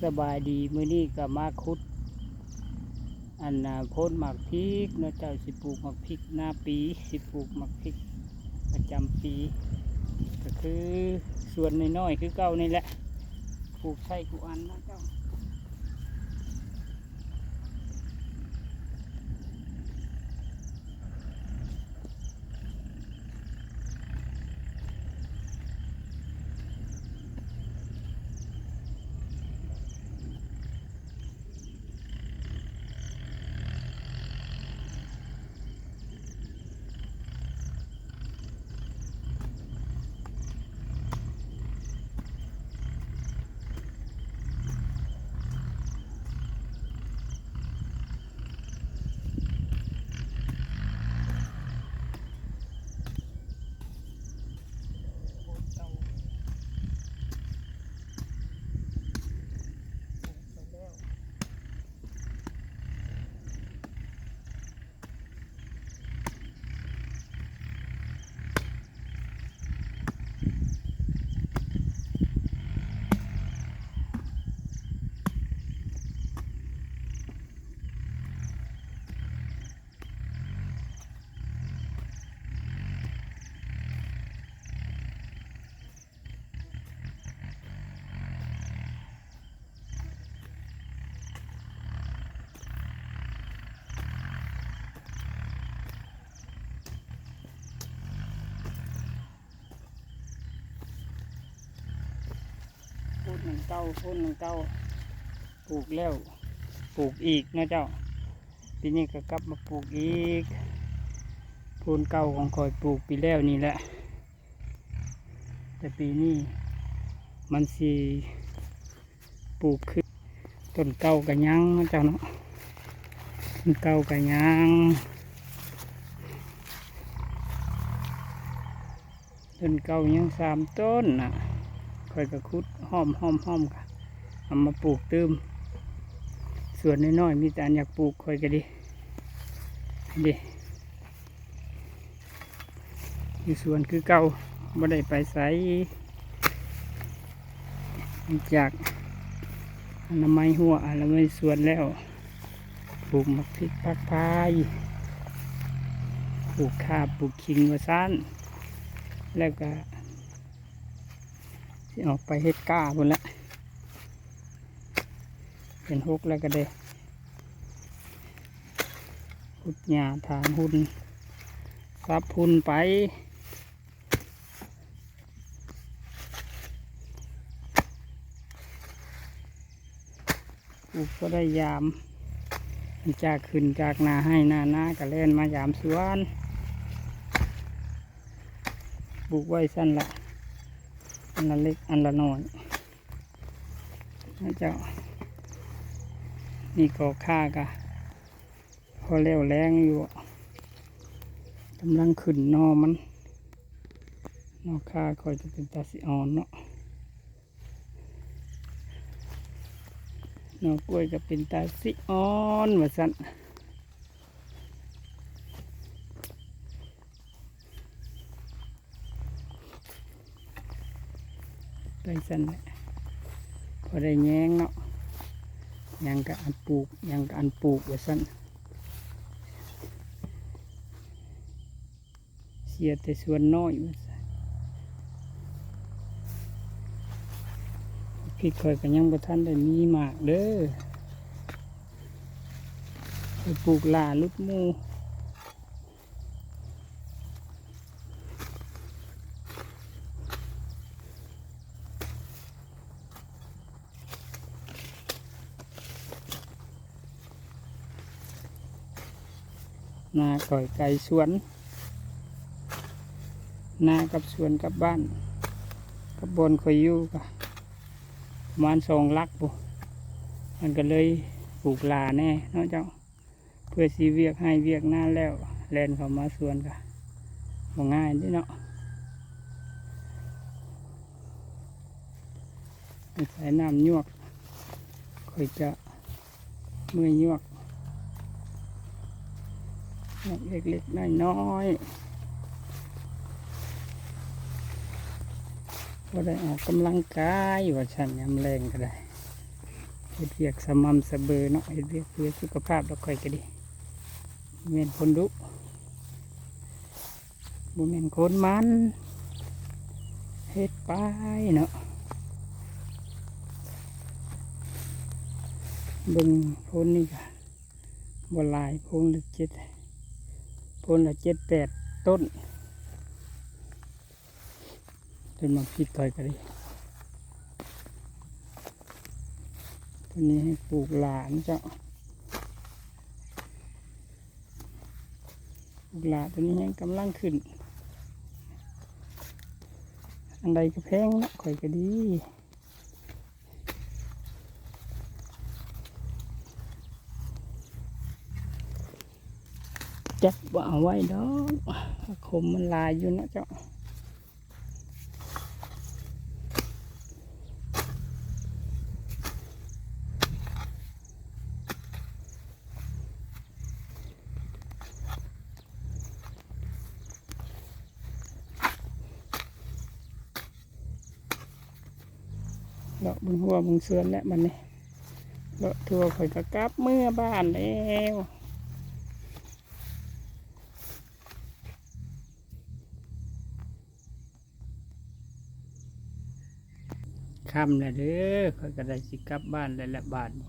สบายดีมื้อนี้ก็มาขุดอันโพดหมักพริกเนาะเจ้าสิปลูกหมักพริกหน้าปีสิปลูกหมักพริกประจำปีก็คือส่วนน้อยๆคือเก่านี่แหละปลูกใส่กุอันนะเจ้าพูดหนึ่งเก้าพูดหนึ่งเก้าปลูกแล้วปลูกอีกนะเจ้าปีนี้ก็กลับมาปลูกอีกพูนเก่าของคอยปลูกปีแล้วนี่แหละแต่ปีนี้มันสีปลูกขึ้นต้นเก่ากันยังนะเจ้าเนาะต้นเก่ากันยังต้นเก่ายัง3 ต้นน่ะคอยกระคุดห้อมค่ะเอามาปลูกเติมส่วนน้อยๆมีแต่อันอยากปลูกคอยก็ดีอยู่สวนคือเก่าไม่ได้ไปไสจากอนามัยหัวอนามัยสวนแล้วปลูกมะพริกผักพายปลูกข่าปลูกขิงว่าซั่นแล้วก็สิออกไปเฮ็ดก้าบนละเป็นฮกแล้วก็ได้ขุดหญ้าถางหุ่นซับหุ่นไปปลูกก็ได้ยามจากขึ้นจากนาให้นาก็เล่นมายามสวนปลูกไว้สั้นละอันละเล็กอันละน้อยนะเจ้านี่ก็ค่ากะพอเลี้ยวแรงอยู่กำลังขึ้นนอมันนอค่าคอยจะเป็นตาสีอ่อนเนาะนอกล้วยก็เป็นตาสีอ่อนว่าสั่นไปสั่นแหละพอได้แย้งเนาะยังกับอันปลูกว่าสั่นเสียแต่ส่วนน้อยว่าสั่นพริกคอยก็ยังบ่ทันได้มีมากเด้อไปปลูกลาลุดมูนาก่อยไก่สวนนากับสวนกับบ้านกับบนคอยอยู่กะประมาณ2 ลักปุ๊มันก็เลยปลูกลาแน่เนาะเจ้าเพื่อสีเวียกให้เวียกหน้าแล้วแลนเข้ามาสวนกะบ่ง่ายดิเนาะใส่น้ำยวกคอยจะเมื่อยยวกเล็กๆน้อยๆ ก็ได้ออกกำลังกายว่าฉันยำแรงก็ได้ เฮ็ดเวียกสม่ำเสมอเนาะเฮ็ดเวียกเพื่อสุขภาพเราค่อยก็ดีบ่แม่นคนดุบ่แม่นคนมันเฮ็ดไปเนาะเบิ่งโพนนี่ก็บ่หลายโพนละ7-8ต้นจนมาพริกค่อยก็ดีตัวนี้ให้ปลูกหลานเจ้าปลูกหลานตัวนี้ยังกำลังขึ้นอันใดก็แพงนะข่อยก็ดีจักบ่เอาไว้ดอกคมมันลายอยู่นะเจ้าเลาะบึงหัวบึงเสือนแล้วมันนี่เลาะทั่วข่อยก็กลับเมื่อบ้านแล้วค่ำแล้วเด้อข่อยก็ได้สิกลับบ้านแล้วละบาทนี่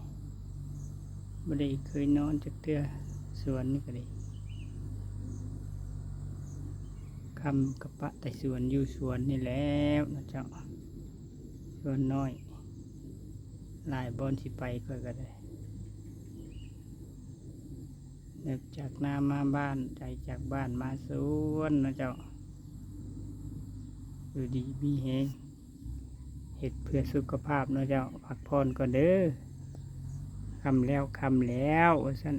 บ่ได้เคยนอนจักเทื่อสวนนี่ก็ได้ค่ำกับปะแต่สวนอยู่สวนนี่แล้วนะเจ้าสวนน้อยหลายบอนสิไปข่อยก็ได้เลิกจากนามาบ้านใจจากบ้านมาสวนนะเจ้าอยู่ดีมีแฮงเฮ็ดเพื่อสุขภาพนะเจ้าพักผ่อนก่อนเด้อคำแล้วว่าซั่น